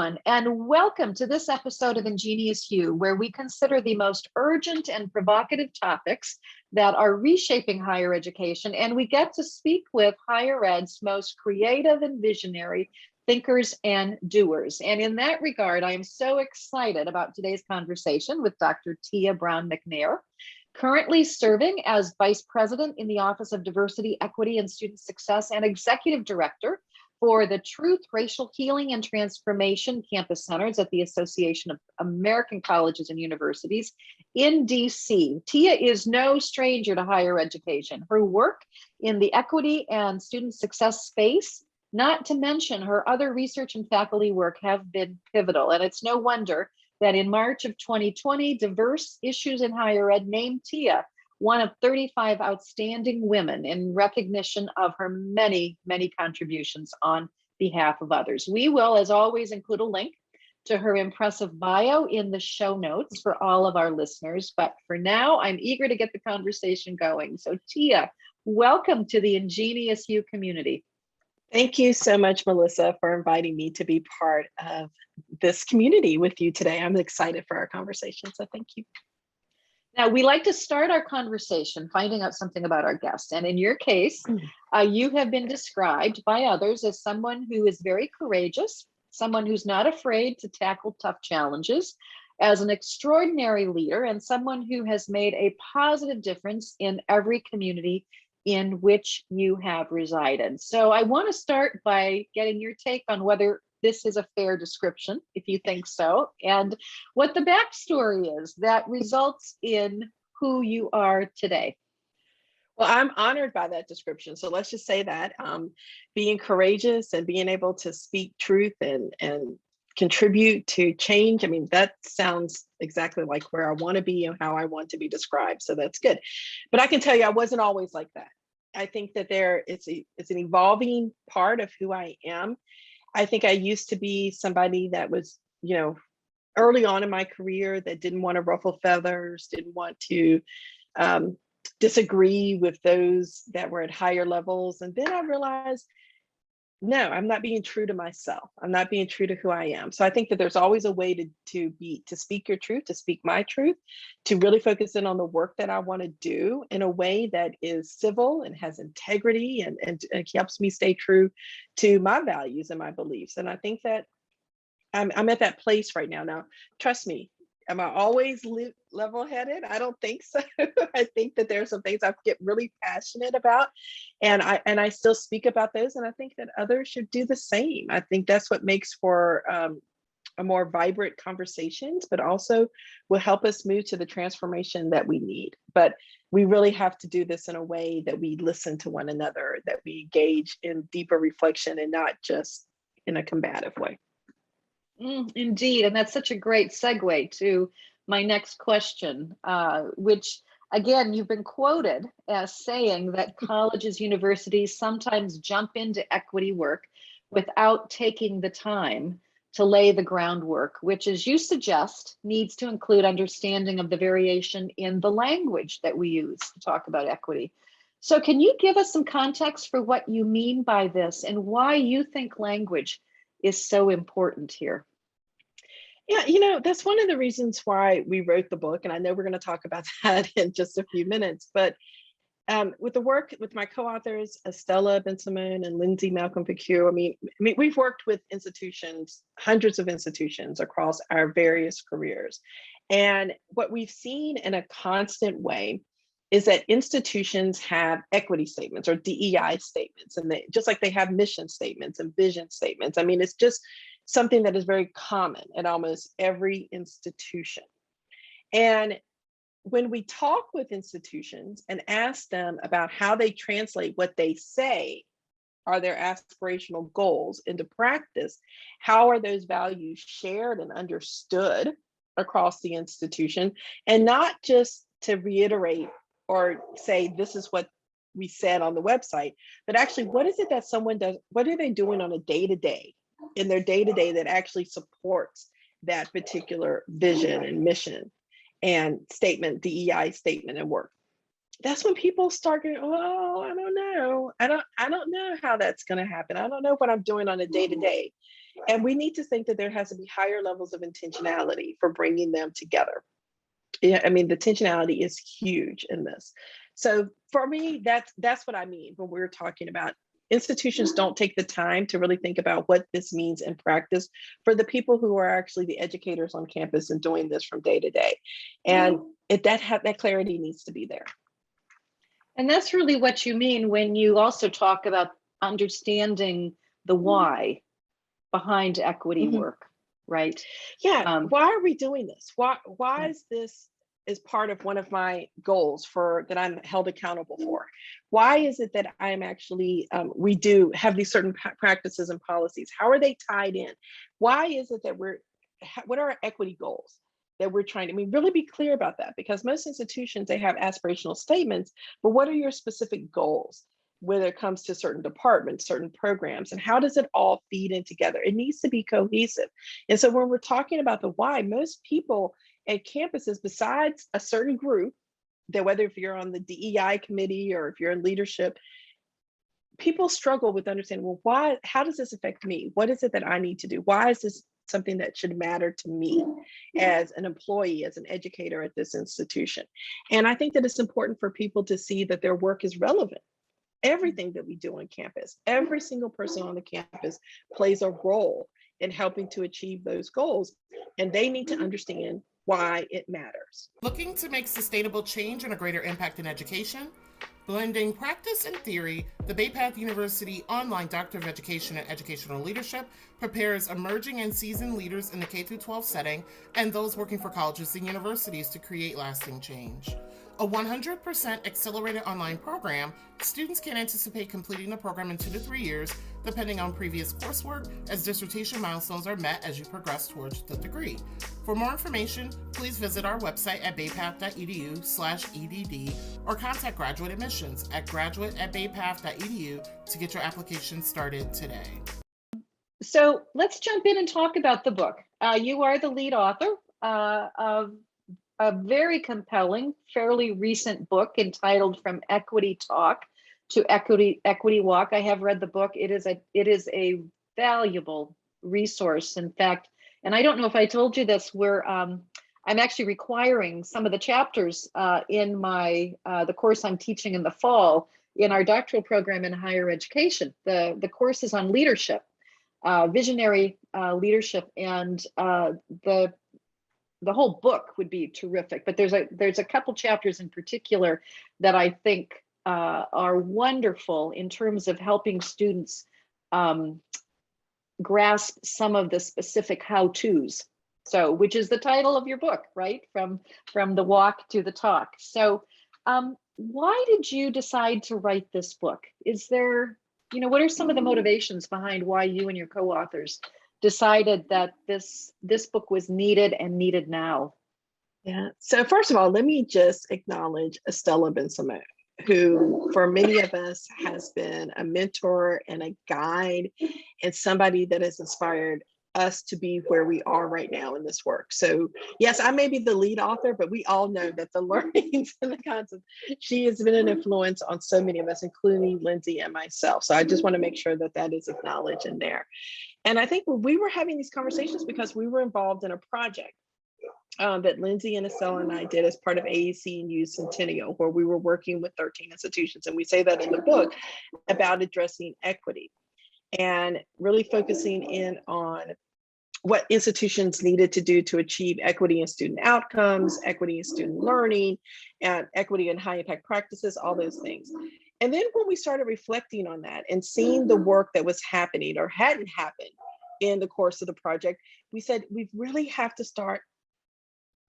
everyone, and welcome to this episode of Ingenious You, where we consider the most urgent and provocative topics that are reshaping higher education, and we get to speak with higher ed's most creative and visionary thinkers and doers. And in that regard, I am so excited about today's conversation with Dr. Tia Brown Mcnair, currently serving as Vice President in the Office of Diversity, Equity, and Student Success and Executive Director for the Truth, Racial Healing, and Transformation Campus Centers at the Association of American Colleges and Universities in DC. Tia is no stranger to higher education. Her work in the equity and student success space, not to mention her other research and faculty work, have been pivotal. And it's no wonder that in March of 2020, Diverse Issues in Higher Ed named Tia one of 35 outstanding women in recognition of her many, many contributions on behalf of others. We will, as always, include a link to her impressive bio in the show notes for all of our listeners. But for now, I'm eager to get the conversation going. So Tia, welcome to the Ingenious You community. Thank you so much, Melissa, for inviting me to be part of this community with you today. I'm excited for our conversation, so thank you. Now, we like to start our conversation finding out something about our guests. And in your case, you have been described by others as someone who is very courageous, someone who's not afraid to tackle tough challenges, as an extraordinary leader, and someone who has made a positive difference in every community in which you have resided. So I want to start by getting your take on whether this is a fair description, if you think so, and what the backstory is that results in who you are today. Well, I'm honored by that description. So let's just say that being courageous and being able to speak truth and contribute to change. I mean, that sounds exactly like where I want to be and how I want to be described. So that's good. But I can tell you, I wasn't always like that. I think that it's an evolving part of who I am. I think I used to be somebody that was, early on in my career that didn't want to ruffle feathers, didn't want to disagree with those that were at higher levels. And then I realized, no, I'm not being true to myself. I'm not being true to who I am. So I think that there's always a way to speak your truth, to speak my truth, to really focus in on the work that I want to do in a way that is civil and has integrity and helps me stay true to my values and my beliefs. And I think that I'm at that place right now. Now, trust me, am I always level-headed? I don't think so. I think that there are some things I get really passionate about, and I still speak about those. And I think that others should do the same. I think that's what makes for a more vibrant conversations, but also will help us move to the transformation that we need. But we really have to do this in a way that we listen to one another, that we engage in deeper reflection and not just in a combative way. Indeed, and that's such a great segue to my next question, which, again, you've been quoted as saying that colleges, universities sometimes jump into equity work without taking the time to lay the groundwork, which, as you suggest, needs to include understanding of the variation in the language that we use to talk about equity. So can you give us some context for what you mean by this and why you think language is so important here? Yeah, that's one of the reasons why we wrote the book. And I know we're going to talk about that in just a few minutes. But with the work with my co-authors, Estella Ben-Simon and Lindsay Malcolm-Picue, I mean, we've worked with institutions, hundreds of institutions across our various careers. And what we've seen in a constant way is that institutions have equity statements or DEI statements, and just like they have mission statements and vision statements. I mean, it's just something that is very common at almost every institution. And when we talk with institutions and ask them about how they translate what they say are their aspirational goals into practice, how are those values shared and understood across the institution, and not just to reiterate or say, this is what we said on the website, but actually, what is it that someone does? What are they doing on a day-to-day in their day-to-day that actually supports that particular vision and mission and statement, DEI statement and work? That's when people start going, oh, I don't know. I don't know how that's going to happen. I don't know what I'm doing on a day-to-day. And we need to think that there has to be higher levels of intentionality for bringing them together. Yeah, I mean, the intentionality is huge in this. So for me, that's what I mean when we're talking about institutions don't take the time to really think about what this means in practice for the people who are actually the educators on campus and doing this from day to day. And that clarity needs to be there. And that's really what you mean when you also talk about understanding the why behind equity work, right? Yeah. Why are we doing this? Why is this is part of one of my goals that I'm held accountable for? Why is it that I'm actually, we do have these certain practices and policies? How are they tied in? Why is it that what are our equity goals that we're trying to, really be clear about that, because most institutions, they have aspirational statements, but what are your specific goals? Whether it comes to certain departments, certain programs, and how does it all feed in together? It needs to be cohesive. And so when we're talking about the why, most people at campuses, besides a certain group, that whether if you're on the DEI committee or if you're in leadership, people struggle with understanding, well, why, how does this affect me? What is it that I need to do? Why is this something that should matter to me as an employee, as an educator at this institution? And I think that it's important for people to see that their work is relevant. Everything that we do on campus, every single person on the campus plays a role in helping to achieve those goals, and they need to understand why it matters. Looking to make sustainable change and a greater impact in education? Blending practice and theory, the Bay Path University online Doctor of Education and Educational Leadership prepares emerging and seasoned leaders in the K-12 setting and those working for colleges and universities to create lasting change. A 100% accelerated online program, students can anticipate completing the program in 2 to 3 years, depending on previous coursework, as dissertation milestones are met as you progress towards the degree. For more information, please visit our website at baypath.edu/EDD or contact Graduate Admissions at graduate@baypath.edu to get your application started today. So let's jump in and talk about the book. You are the lead author of a very compelling, fairly recent book entitled From Equity Talk to Equity Walk. I have read the book. It is a valuable resource. In fact, and I don't know if I told you this, I'm actually requiring some of the chapters in the course I'm teaching in the fall in our doctoral program in higher education. The course is on leadership, visionary leadership, and the whole book would be terrific, but there's a couple chapters in particular that I think are wonderful in terms of helping students grasp some of the specific how-tos. So, which is the title of your book, right? From the walk to the talk. So, why did you decide to write this book? Is there, what are some of the motivations behind why you and your co-authors decided that this book was needed and needed now? Yeah. So first of all, let me just acknowledge Estella Ben-Simone, who for many of us has been a mentor and a guide and somebody that has inspired us to be where we are right now in this work. So yes, I may be the lead author, but we all know that the learnings and the concepts, she has been an influence on so many of us, including Lindsay and myself. So I just want to make sure that that is acknowledged in there. And I think we were having these conversations because we were involved in a project that Lindsay and Estella and I did as part of AEC and U Centennial, where we were working with 13 institutions. And we say that in the book about addressing equity and really focusing in on what institutions needed to do to achieve equity in student outcomes, equity in student learning, and equity in high impact practices, all those things. And then when we started reflecting on that and seeing the work that was happening or hadn't happened in the course of the project, we said, we really have to start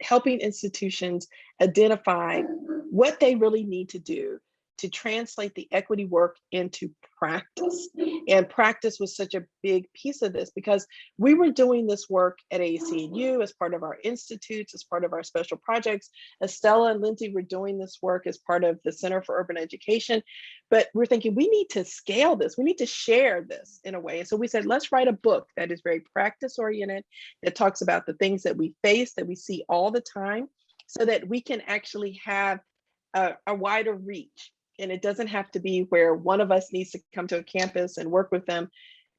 helping institutions identify what they really need to do to translate the equity work into practice. And practice was such a big piece of this because we were doing this work at ACNU as part of our institutes, as part of our special projects. Estella and Lindsay were doing this work as part of the Center for Urban Education. But we're thinking we need to scale this. We need to share this in a way. And so we said, let's write a book that is very practice oriented, that talks about the things that we face, that we see all the time, so that we can actually have a wider reach. And it doesn't have to be where one of us needs to come to a campus and work with them.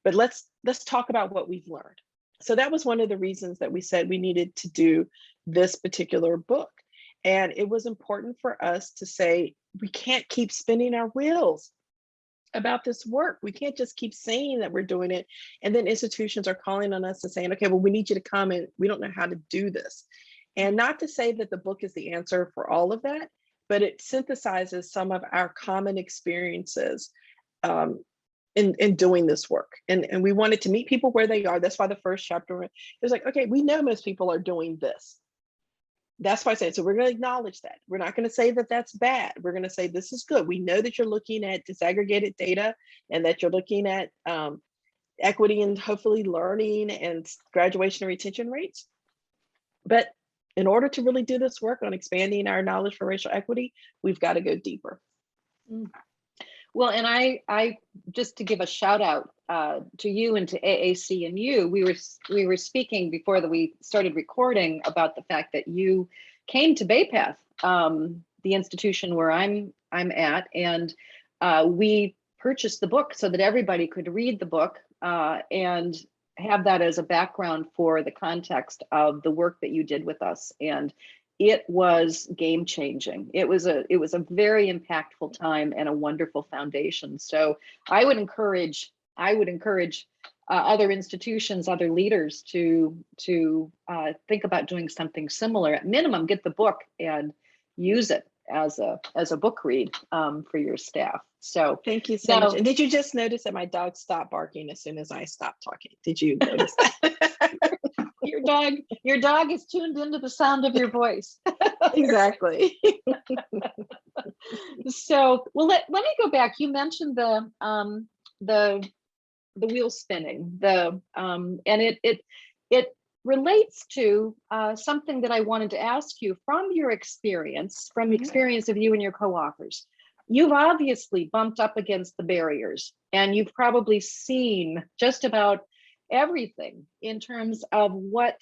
but let's talk about what we've learned. So that was one of the reasons that we said we needed to do this particular book. And it was important for us to say, we can't keep spinning our wheels about this work. We can't just keep saying that we're doing it. And then institutions are calling on us and saying, okay, well, we need you to come and we don't know how to do this. And not to say that the book is the answer for all of that, but it synthesizes some of our common experiences in doing this work. And we wanted to meet people where they are. That's why the first chapter, it was like, okay, we know most people are doing this. That's why I said, so we're going to acknowledge that. We're not going to say that that's bad. We're going to say this is good. We know that you're looking at disaggregated data and that you're looking at equity and hopefully learning and graduation and retention rates. But in order to really do this work on expanding our knowledge for racial equity, we've got to go deeper. Well, and I just to give a shout out to you and to AAC and you, we were speaking before that we started recording about the fact that you came to Bay Path, the institution where I'm at, and we purchased the book so that everybody could read the book and have that as a background for the context of the work that you did with us. And it was game changing. It was a very impactful time and a wonderful foundation. So I would encourage other institutions, other leaders to think about doing something similar. At minimum, get the book and use it as a book read for your staff. So thank you so much. And did you just notice that my dog stopped barking as soon as I stopped talking? Did you notice that? Your dog is tuned into the sound of your voice. Exactly. So, well, let me go back. You mentioned the wheel spinning, and it relates to something that I wanted to ask you from your experience, from the experience of you and your co-authors. You've obviously bumped up against the barriers, and you've probably seen just about everything in terms of what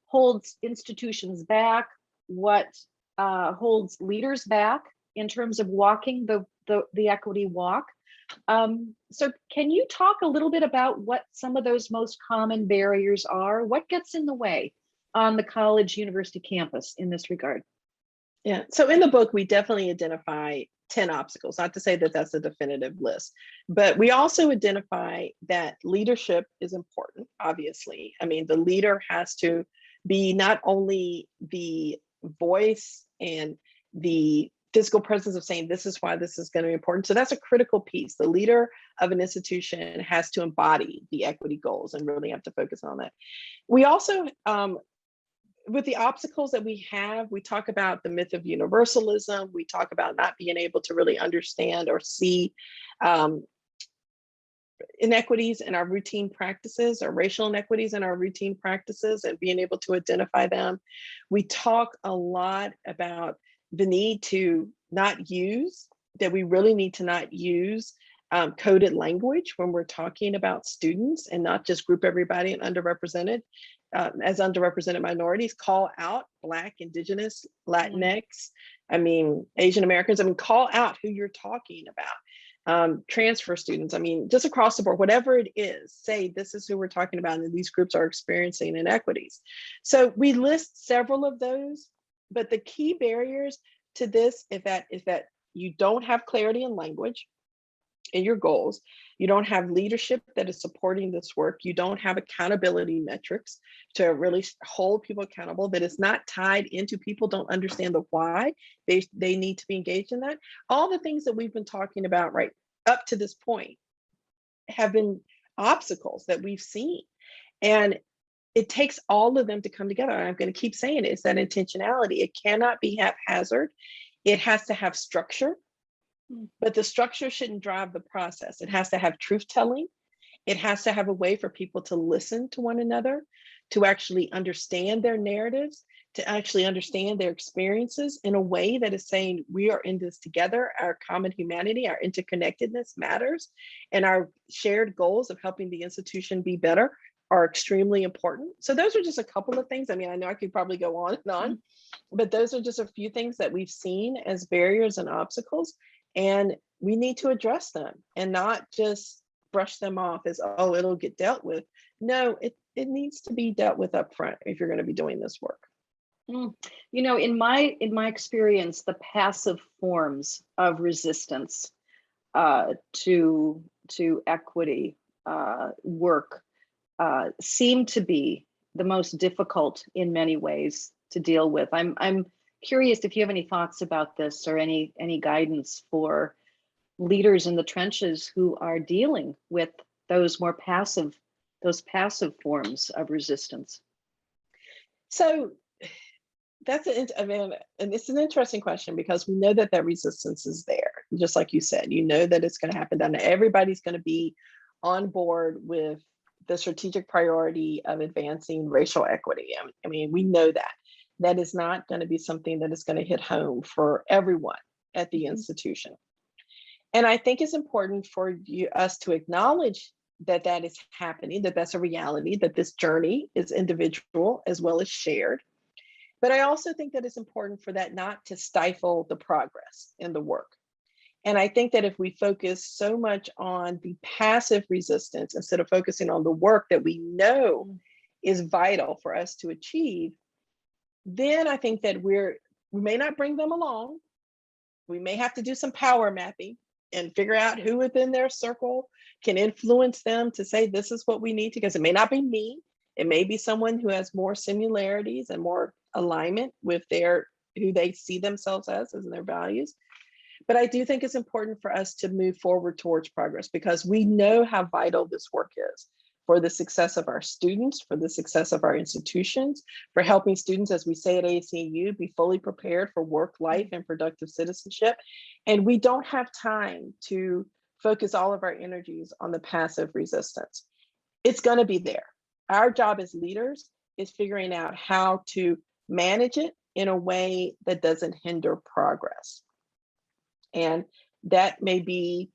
holds institutions back, what holds leaders back in terms of walking the equity walk. So can you talk a little bit about what some of those most common barriers are? What gets in the way on the college university campus in this regard? Yeah, so in the book, we definitely identify 10 obstacles, not to say that that's a definitive list, but we also identify that leadership is important, obviously. I mean, the leader has to be not only the voice and the physical presence of saying, this is why this is going to be important. So that's a critical piece. The leader of an institution has to embody the equity goals and really have to focus on that. We also, with the obstacles that we have, we talk about the myth of universalism. We talk about not being able to really understand or see inequities in our routine practices, or racial inequities in our routine practices, and being able to identify them. We talk a lot about the need to not use, that we really need to not use coded language when we're talking about students, and not just group everybody in underrepresented. As underrepresented minorities, call out Black, Indigenous, Latinx, I mean, Asian Americans, I mean, call out who you're talking about. Transfer students, I mean, just across the board, whatever it is, say this is who we're talking about, and these groups are experiencing inequities. So we list several of those, but the key barriers to this is that you don't have clarity in language in your goals. You don't have leadership that is supporting this work. You don't have accountability metrics to really hold people accountable, that is not tied into people don't understand the why they need to be engaged in that. All the things that we've been talking about right up to this point have been obstacles that we've seen. And it takes all of them to come together. And I'm going to keep saying it, it's that intentionality. It cannot be haphazard. It has to have structure. But the structure shouldn't drive the process. It has to have truth telling. It has to have a way for people to listen to one another, to actually understand their narratives, to actually understand their experiences in a way that is saying, we are in this together. Our common humanity, our interconnectedness matters, and our shared goals of helping the institution be better are extremely important. So those are just a couple of things. I mean, I know I could probably go on and on, but those are just a few things that we've seen as barriers and obstacles. And we need to address them and not just brush them off as, oh, it'll get dealt with. No, it needs to be dealt with up front if you're going to be doing this work. You know, in my experience, the passive forms of resistance to equity work seem to be the most difficult in many ways to deal with. I'm curious if you have any thoughts about this or any guidance for leaders in the trenches who are dealing with those more passive forms of resistance. So I mean, and it's an interesting question, because we know that resistance is there. Just like you said, you know that it's going to happen. That everybody's going to be on board with the strategic priority of advancing racial equity. I mean, we know that is not going to be something that is going to hit home for everyone at the institution. And I think it's important for us to acknowledge that is happening, that's a reality, that this journey is individual as well as shared. But I also think that it's important for that not to stifle the progress in the work. And I think that if we focus so much on the passive resistance instead of focusing on the work that we know is vital for us to achieve, then I think that we may not bring them along. We may have to do some power mapping and figure out who within their circle can influence them to say, this is what we need to, because it may not be me. It may be someone who has more similarities and more alignment with who they see themselves as and their values. But I do think it's important for us to move forward towards progress, because we know how vital this work is for the success of our students, for the success of our institutions, for helping students, as we say at ACU, be fully prepared for work, life, and productive citizenship. And we don't have time to focus all of our energies on the passive resistance. It's going to be there. Our job as leaders is figuring out how to manage it in a way that doesn't hinder progress. And that may be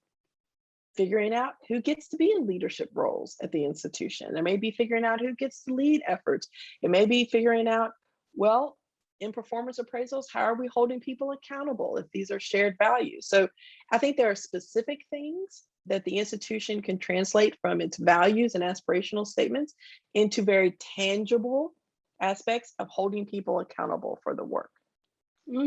figuring out who gets to be in leadership roles at the institution. It may be figuring out who gets to lead efforts. It may be figuring out, well, in performance appraisals, how are we holding people accountable if these are shared values? So I think there are specific things that the institution can translate from its values and aspirational statements into very tangible aspects of holding people accountable for the work.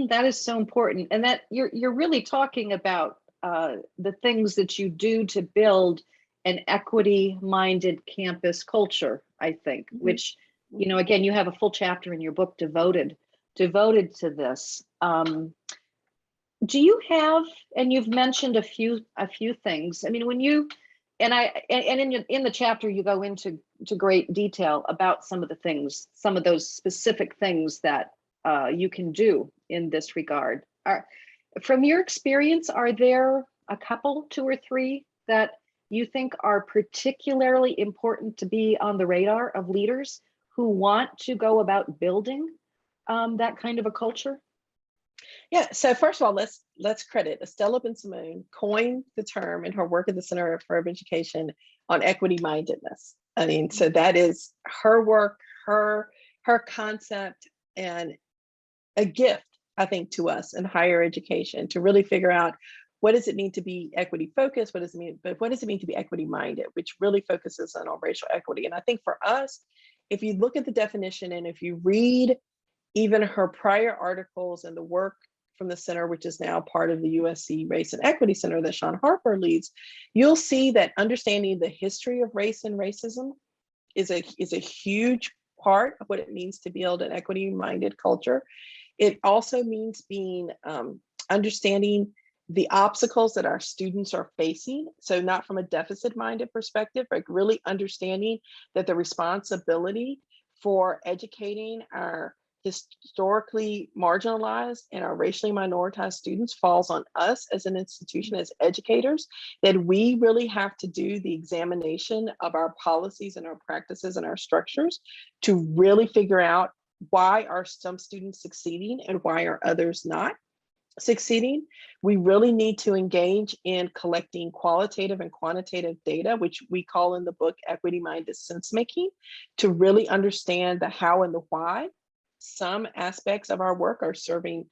That is so important. And that you're really talking about the things that you do to build an equity-minded campus culture, I think, which, you know, again, you have a full chapter in your book devoted to this. Do you have, and you've mentioned a few things. I mean, when you, and in the chapter, you go into great detail about some of the things, some of those specific things that you can do in this regard. From your experience, are there a couple, 2 or 3, that you think are particularly important to be on the radar of leaders who want to go about building that kind of a culture? Yeah, so first of all, let's credit Estella Ben-Simone coined the term in her work at the Center for Urban Education on equity mindedness. I mean, so that is her work, her concept, and a gift, I think, to us in higher education to really figure out what does it mean to be equity focused, what does it mean to be equity minded, which really focuses on racial equity. And I think for us, if you look at the definition and if you read even her prior articles and the work from the center, which is now part of the USC Race and Equity Center that Sean Harper leads, you'll see that understanding the history of race and racism is a huge part of what it means to build an equity-minded culture. It also means understanding the obstacles that our students are facing. So not from a deficit-minded perspective, but really understanding that the responsibility for educating our historically marginalized and our racially minoritized students falls on us as an institution, as educators, that we really have to do the examination of our policies and our practices and our structures to really figure out why are some students succeeding and why are others not succeeding. We really need to engage in collecting qualitative and quantitative data, which we call in the book equity-minded sense making, to really understand the how and the why some aspects of our work are serving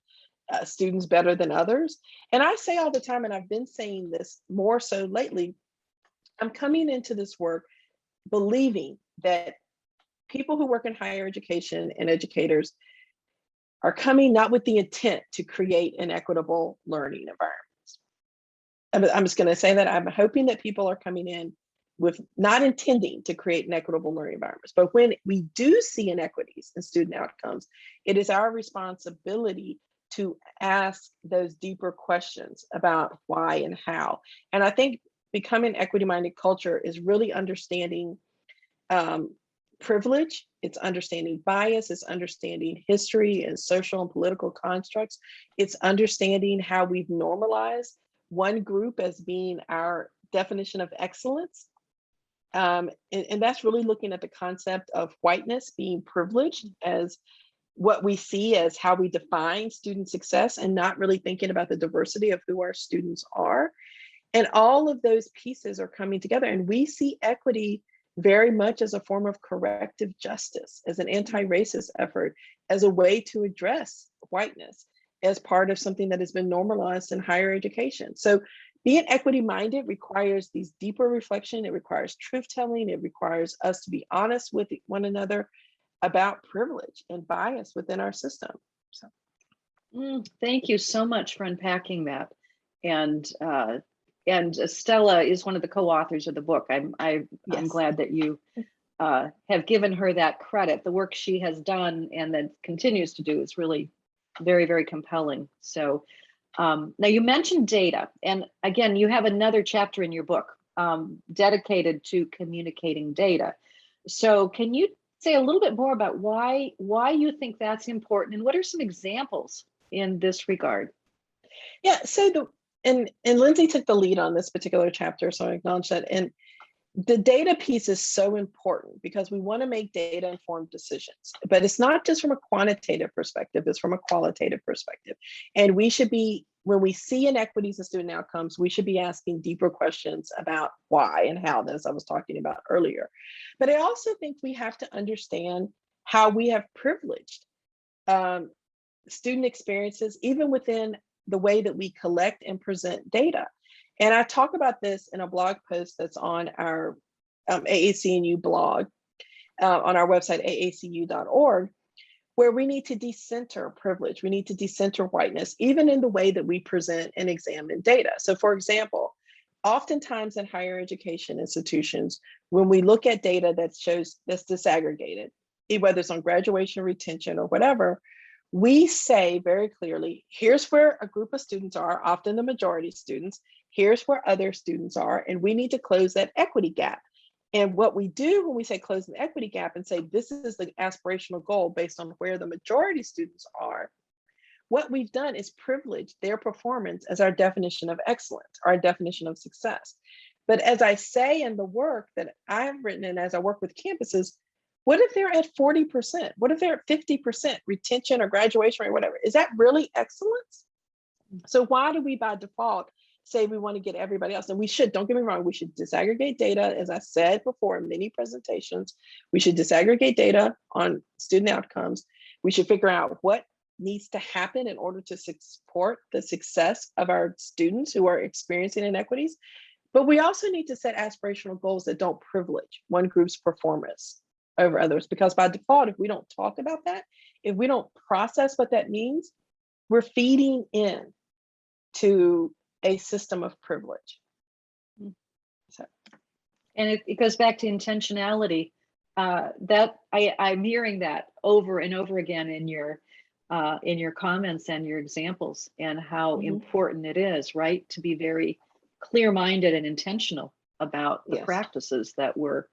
students better than others. And I say all the time, and I've been saying this more so lately, I'm coming into this work believing that people who work in higher education and educators are coming not with the intent to create an equitable learning environment. I'm just going to say that I'm hoping that people are coming in with not intending to create an equitable learning environments. But when we do see inequities in student outcomes, it is our responsibility to ask those deeper questions about why and how. And I think becoming equity-minded culture is really understanding privilege, it's understanding bias, it's understanding history and social and political constructs, it's understanding how we've normalized one group as being our definition of excellence. And that's really looking at the concept of whiteness being privileged as what we see as how we define student success, and not really thinking about the diversity of who our students are. And all of those pieces are coming together, and we see equity very much as a form of corrective justice, as an anti-racist effort, as a way to address whiteness as part of something that has been normalized in higher education. So being equity-minded requires these deeper reflection, it requires truth-telling, it requires us to be honest with one another about privilege and bias within our system. So. Thank you so much for unpacking that. And Stella is one of the co-authors of the book. I'm glad that you have given her that credit. The work she has done and that continues to do is really very, very compelling. So now you mentioned data, and again, you have another chapter in your book dedicated to communicating data. So can you say a little bit more about why you think that's important, and what are some examples in this regard? Yeah, so and Lindsay took the lead on this particular chapter, so I acknowledge that. And the data piece is so important because we want to make data informed decisions, but it's not just from a quantitative perspective, it's from a qualitative perspective. And we should be, when we see inequities in student outcomes, we should be asking deeper questions about why and how, as I was talking about earlier. But I also think we have to understand how we have privileged student experiences, even within the way that we collect and present data. And I talk about this in a blog post that's on our AAC&U blog, on our website, aacu.org, where we need to decenter privilege. We need to decenter whiteness, even in the way that we present and examine data. So for example, oftentimes in higher education institutions, when we look at data that shows that's disaggregated, whether it's on graduation, retention, or whatever, we say very clearly, here's where a group of students are, often the majority students, here's where other students are, and we need to close that equity gap. And what we do when we say close the equity gap and say this is the aspirational goal based on where the majority students are, what we've done is privilege their performance as our definition of excellence, our definition of success. But as I say in the work that I've written and as I work with campuses, what if they're at 40%? What if they're at 50% retention or graduation rate, whatever? Is that really excellence? So why do we by default say we want to get everybody else? And we should, don't get me wrong, we should disaggregate data. As I said before in many presentations, we should disaggregate data on student outcomes. We should figure out what needs to happen in order to support the success of our students who are experiencing inequities. But we also need to set aspirational goals that don't privilege one group's performance over others, because by default, if we don't talk about that, if we don't process what that means, we're feeding in to a system of privilege. So. And it goes back to intentionality. That I'm hearing that over and over again in your comments and your examples, and how important it is, right, to be very clear-minded and intentional about the practices that we're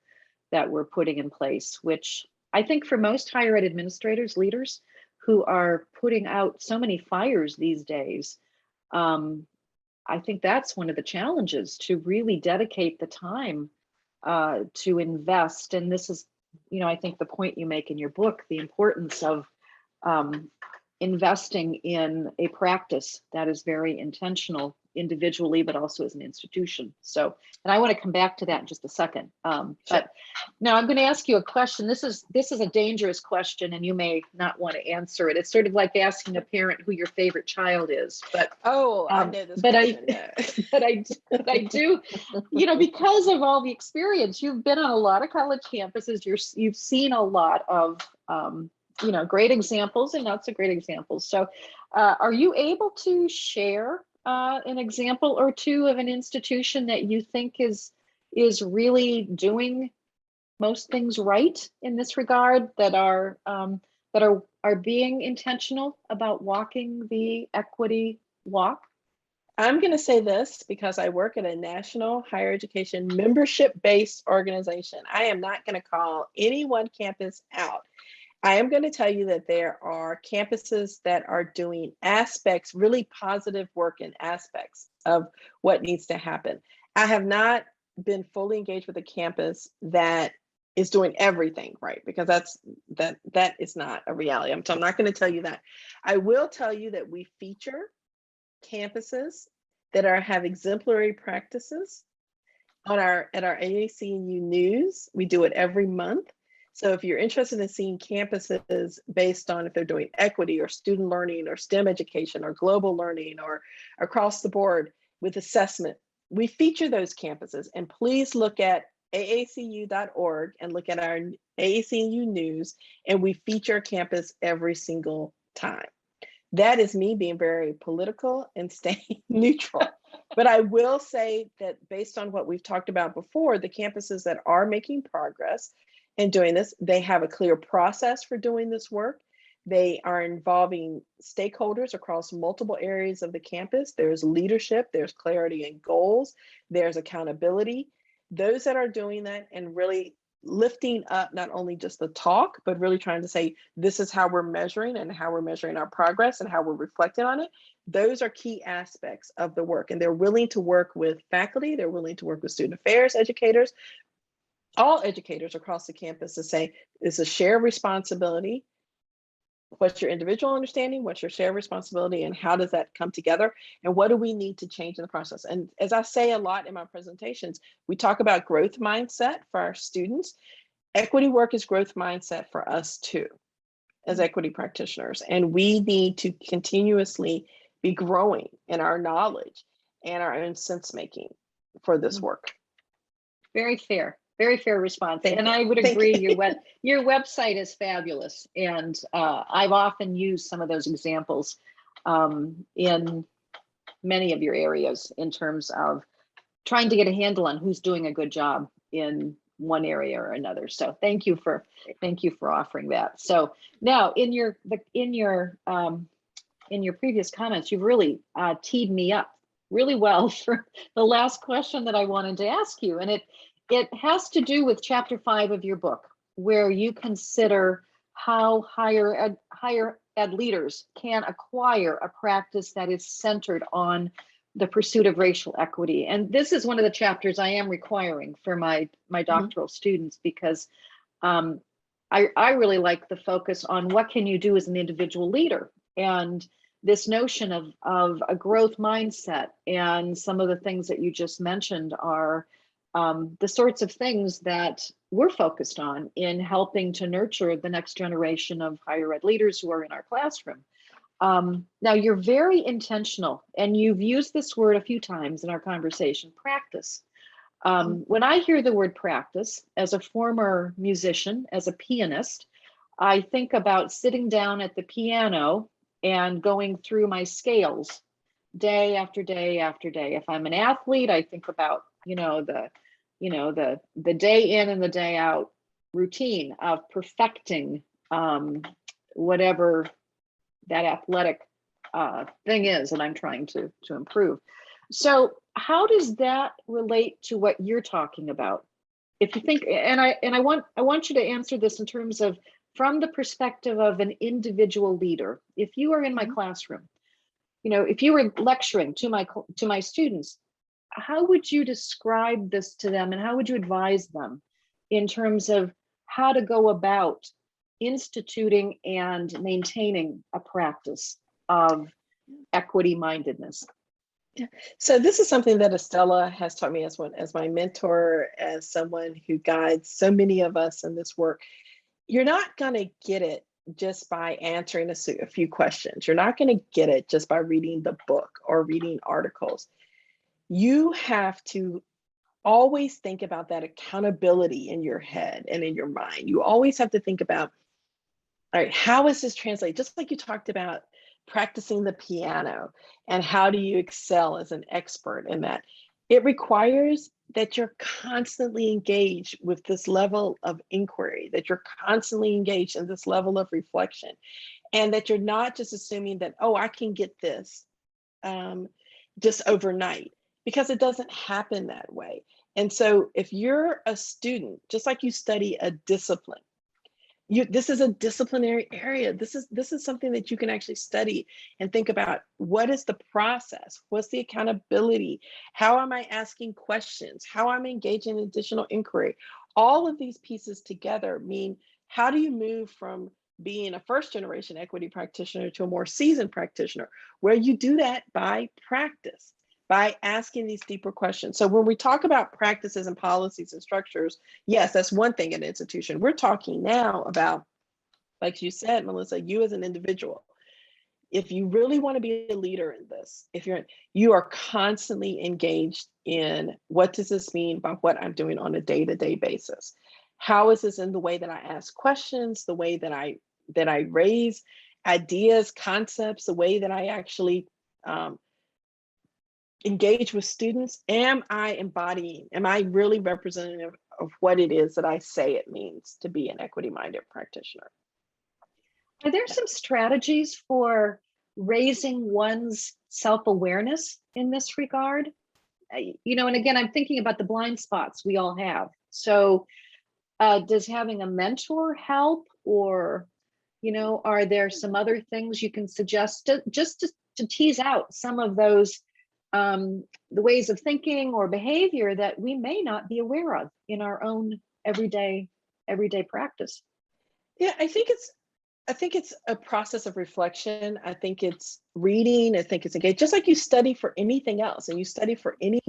putting in place, which I think for most higher ed administrators, leaders who are putting out so many fires these days, I think that's one of the challenges, to really dedicate the time to invest. And this is, I think the point you make in your book, the importance of investing in a practice that is very intentional individually, but also as an institution. So, and I want to come back to that in just a second. But now I'm going to ask you a question. This is a dangerous question, and you may not want to answer it. It's sort of like asking a parent who your favorite child is. But I know this but question. but I do, because of all the experience, you've been on a lot of college campuses. You've seen a lot of great examples and not so great examples. So, are you able to share an example or two of an institution that you think is really doing most things right in this regard, that are being intentional about walking the equity walk? I'm going to say this because I work at a national higher education membership-based organization. I am not going to call any one campus out. I am going to tell you that there are campuses that are doing aspects, really positive work in aspects of what needs to happen. I have not been fully engaged with a campus that is doing everything right, because that is not a reality. So I'm not going to tell you that. I will tell you that we feature campuses that have exemplary practices at our AAC&U news. We do it every month. So if you're interested in seeing campuses based on if they're doing equity or student learning or STEM education or global learning or across the board with assessment, we feature those campuses. And please look at aacu.org and look at our AAC&U news, and we feature a campus every single time. That is me being very political and staying neutral. But I will say that based on what we've talked about before, the campuses that are making progress in doing this, they have a clear process for doing this work. They are involving stakeholders across multiple areas of the campus. There's leadership, there's clarity and goals, there's accountability. Those that are doing that and really lifting up not only just the talk, but really trying to say, this is how we're measuring and how we're measuring our progress and how we're reflecting on it. Those are key aspects of the work. And they're willing to work with faculty, they're willing to work with student affairs educators, all educators across the campus, to say it's a shared responsibility. What's your individual understanding? What's your shared responsibility? And how does that come together? And what do we need to change in the process? And as I say a lot in my presentations, we talk about growth mindset for our students. Equity work is growth mindset for us too, as equity practitioners. And we need to continuously be growing in our knowledge and our own sense making for this work. Very fair. Very fair response. And I would agree, your website is fabulous. And I've often used some of those examples in many of your areas in terms of trying to get a handle on who's doing a good job in one area or another. So thank you for offering that. So now in your previous comments, you've really teed me up really well for the last question that I wanted to ask you. And it has to do with chapter 5 of your book, where you consider how higher ed leaders can acquire a practice that is centered on the pursuit of racial equity. And this is one of the chapters I am requiring for my doctoral students, because I really like the focus on what can you do as an individual leader, and this notion of a growth mindset. And some of the things that you just mentioned are the sorts of things that we're focused on in helping to nurture the next generation of higher ed leaders who are in our classroom. Now, you're very intentional, and you've used this word a few times in our conversation, practice. When I hear the word practice, as a former musician, as a pianist, I think about sitting down at the piano and going through my scales day after day after day. If I'm an athlete, I think about the day in and the day out routine of perfecting whatever that athletic thing is that I'm trying to improve. So how does that relate to what you're talking about? If you think, and I want you to answer this in terms of from the perspective of an individual leader. If you are in my classroom, if you were lecturing to my students, how would you describe this to them, and how would you advise them in terms of how to go about instituting and maintaining a practice of equity mindedness? So this is something that Estella has taught me as my mentor, as someone who guides so many of us in this work. You're not going to get it just by answering a few questions. You're not going to get it just by reading the book or reading articles. You have to always think about that accountability in your head and in your mind. You always have to think about, all right, how is this translated? Just like you talked about practicing the piano and how do you excel as an expert in that? It requires that you're constantly engaged with this level of inquiry, that you're constantly engaged in this level of reflection, and that you're not just assuming that, oh, I can get this just overnight, because it doesn't happen that way. And so if you're a student, just like you study a discipline, this is a disciplinary area. This is something that you can actually study and think about. What is the process? What's the accountability? How am I asking questions? How am I engaging in additional inquiry? All of these pieces together mean, how do you move from being a first generation equity practitioner to a more seasoned practitioner, where you do that by practice, by asking these deeper questions. So when we talk about practices and policies and structures, yes, that's one thing in an institution. We're talking now about, like you said, Melissa, you as an individual. If you really want to be a leader in this, you are constantly engaged in, what does this mean by what I'm doing on a day-to-day basis? How is this in the way that I ask questions, the way that I raise ideas, concepts, the way that I actually engage with students? Am I really representative of what it is that I say it means to be an equity-minded practitioner? Are there some strategies for raising one's self-awareness in this regard? And again, I'm thinking about the blind spots we all have. So does having a mentor help, or, are there some other things you can suggest to tease out some of those the ways of thinking or behavior that we may not be aware of in our own everyday practice? Yeah, I think it's a process of reflection. I think it's reading. I think it's engaged, just like you study for anything else and you study for any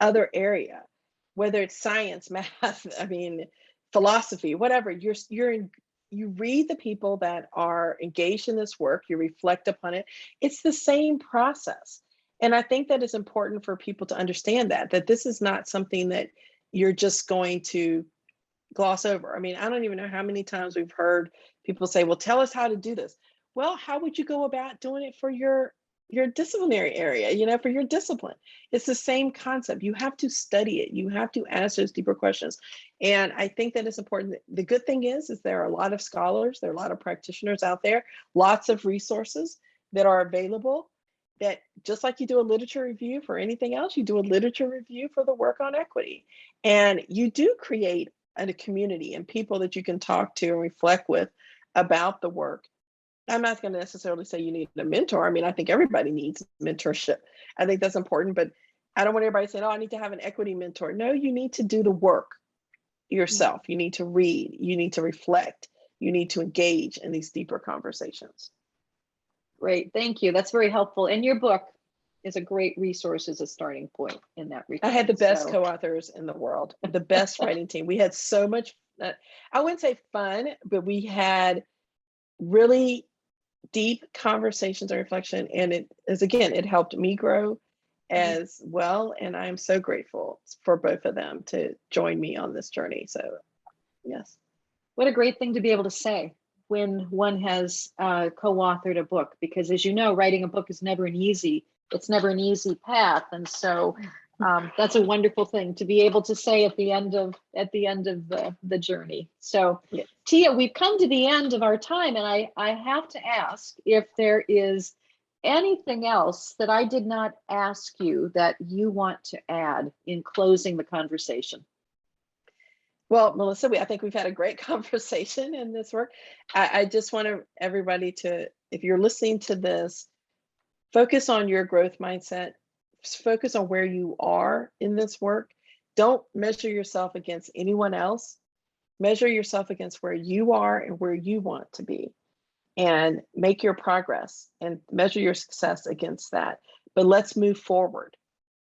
other area, whether it's science, math, philosophy, whatever. You read the people that are engaged in this work, you reflect upon it. It's the same process. And I think that it's important for people to understand that this is not something that you're just going to gloss over. I don't even know how many times we've heard people say, well, tell us how to do this. Well, how would you go about doing it for your disciplinary area, for your discipline? It's the same concept. You have to study it. You have to ask those deeper questions. And I think that it's important. The good thing is there are a lot of scholars, there are a lot of practitioners out there, lots of resources that are available, that just like you do a literature review for anything else, you do a literature review for the work on equity. And you do create a community and people that you can talk to and reflect with about the work. I'm not going to necessarily say you need a mentor. I think everybody needs mentorship. I think that's important, but I don't want everybody saying, oh, I need to have an equity mentor. No, you need to do the work yourself. You need to read, you need to reflect, you need to engage in these deeper conversations. Great, thank you. That's very helpful. And your book is a great resource as a starting point in that regard. I had the best co-authors in the world, the best writing team. We had so much, I wouldn't say fun, but we had really deep conversations and reflection. And it helped me grow as well. And I'm so grateful for both of them to join me on this journey. So, yes. What a great thing to be able to say when one has co-authored a book, because as you know, writing a book is never an easy path. And so that's a wonderful thing to be able to say at the end of the journey. So yeah. Tia, we've come to the end of our time, and I have to ask if there is anything else that I did not ask you that you want to add in closing the conversation. Well, Melissa, I think we've had a great conversation in this work. I just want everybody to, if you're listening to this, focus on your growth mindset, focus on where you are in this work. Don't measure yourself against anyone else. Measure yourself against where you are and where you want to be, and make your progress and measure your success against that. But let's move forward.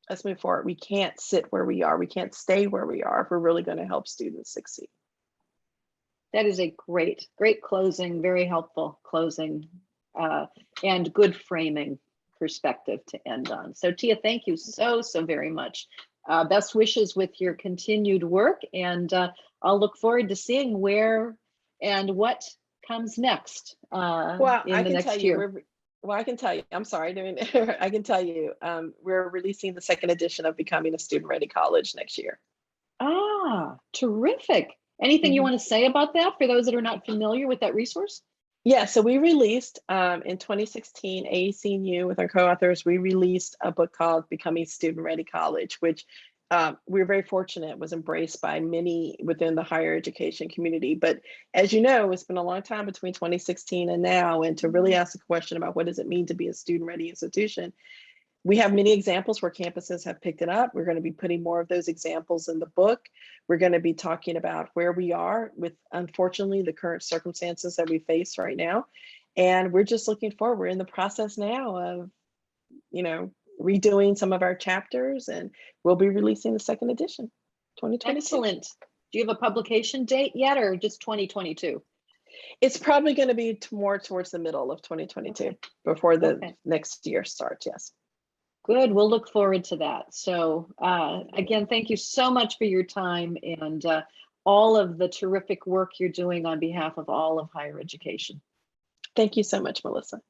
Let's move forward. We can't sit where we are. We can't stay where we are if we're really going to help students succeed. That is a great closing, very helpful closing, and good framing perspective to end on. So Tia, thank you so very much. Best wishes with your continued work, and I'll look forward to seeing where and what comes next in the next year. Well, I can tell you, I'm sorry, I can tell you, we're releasing the second edition of Becoming a Student-Ready College next year. Ah, terrific. Anything you want to say about that for those that are not familiar with that resource? Yeah, so we released in 2016, AEC and U with our co-authors, we released a book called Becoming Student-Ready College, which we were very fortunate was embraced by many within the higher education community. But as you know, it's been a long time between 2016 and now, and to really ask the question about what does it mean to be a student-ready institution, we have many examples where campuses have picked it up. We're going to be putting more of those examples in the book. We're going to be talking about where we are with, unfortunately, the current circumstances that we face right now. And we're just looking forward. We're in the process now of, redoing some of our chapters, and we'll be releasing the second edition, 2022. Excellent. Do you have a publication date yet, or just 2022? It's probably going to be more towards the middle of 2022 before the next year starts, yes. Good. We'll look forward to that. So again, thank you so much for your time and all of the terrific work you're doing on behalf of all of higher education. Thank you so much, Melissa.